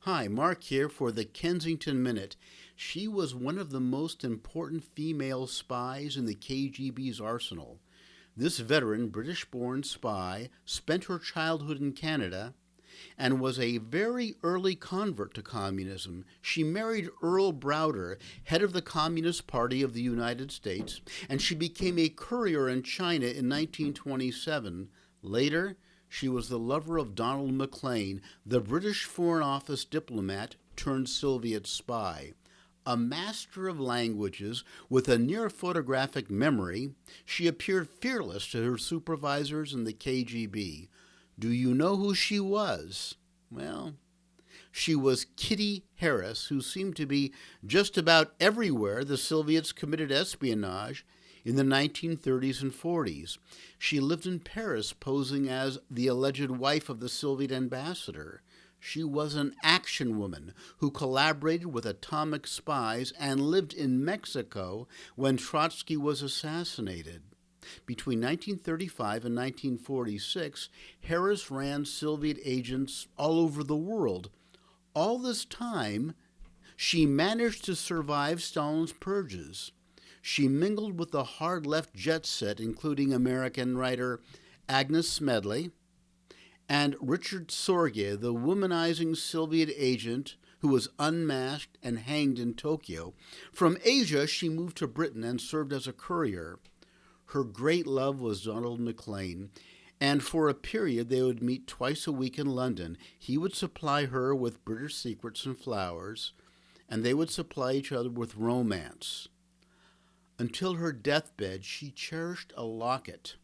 Hi, Mark here for the Kensington Minute. She was one of the most important female spies in the KGB's arsenal. This veteran, British-born spy spent her childhood in Canada and was a very early convert to communism. She married Earl Browder, head of the Communist Party of the United States, and she became a courier in China in 1927. Later, she was the lover of Donald Maclean, the British Foreign Office diplomat turned Soviet spy. A master of languages with a near-photographic memory, she appeared fearless to her supervisors in the KGB. Do you know who she was? Well, she was Kitty Harris, who seemed to be just about everywhere the Soviets committed espionage in the 1930s and 40s. She lived in Paris posing as the alleged wife of the Soviet ambassador. She was an action woman who collaborated with atomic spies and lived in Mexico when Trotsky was assassinated. Between 1935 and 1946, Harris ran Soviet agents all over the world. All this time, she managed to survive Stalin's purges. She mingled with the hard-left jet set, including American writer Agnes Smedley and Richard Sorge, the womanizing Soviet agent who was unmasked and hanged in Tokyo. From Asia, she moved to Britain and served as a courier. Her great love was Donald Maclean, and for a period they would meet twice a week in London. He would supply her with British secrets and flowers, and they would supply each other with romance. Until her deathbed, she cherished a locket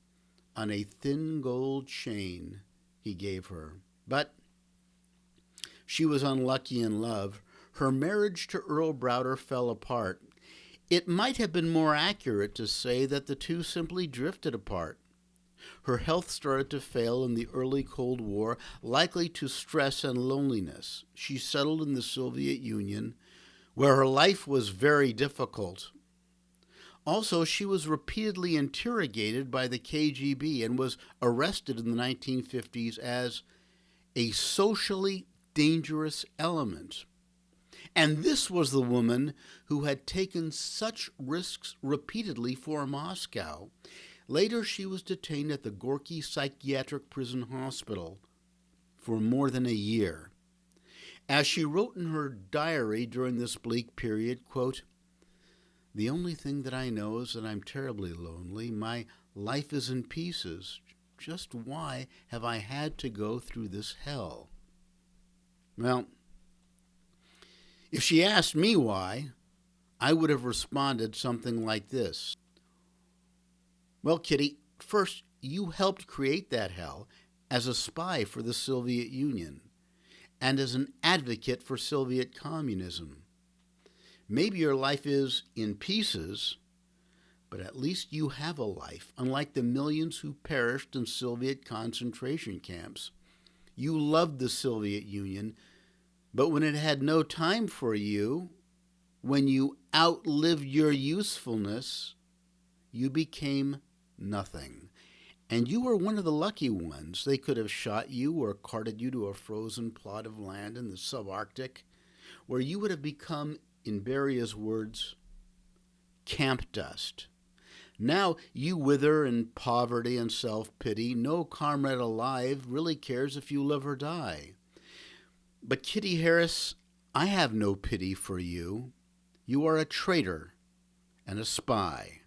on a thin gold chain he gave her. But she was unlucky in love. Her marriage to Earl Browder fell apart. It might have been more accurate to say that the two simply drifted apart. Her health started to fail in the early Cold War, likely to stress and loneliness. She settled in the Soviet Union, where her life was very difficult. Also, she was repeatedly interrogated by the KGB and was arrested in the 1950s as a socially dangerous element. And this was the woman who had taken such risks repeatedly for Moscow. Later, she was detained at the Gorky Psychiatric Prison Hospital for more than a year. As she wrote in her diary during this bleak period, quote, "The only thing that I know is that I'm terribly lonely. My life is in pieces. Just why have I had to go through this hell?" Well, if she asked me why, I would have responded something like this. Well, Kitty, first, you helped create that hell as a spy for the Soviet Union and as an advocate for Soviet communism. Maybe your life is in pieces, but at least you have a life, unlike the millions who perished in Soviet concentration camps. You loved the Soviet Union, but when it had no time for you, when you outlived your usefulness, you became nothing. And you were one of the lucky ones. They could have shot you or carted you to a frozen plot of land in the subarctic, where you would have become, in Beria's words, camp dust. Now you wither in poverty and self-pity. No comrade alive really cares if you live or die. But Kitty Harris, I have no pity for you. You are a traitor and a spy.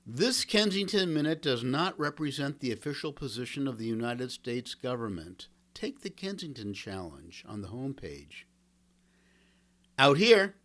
This Kensington Minute does not represent the official position of the United States government. Take the Kensington Challenge on the homepage. Out here,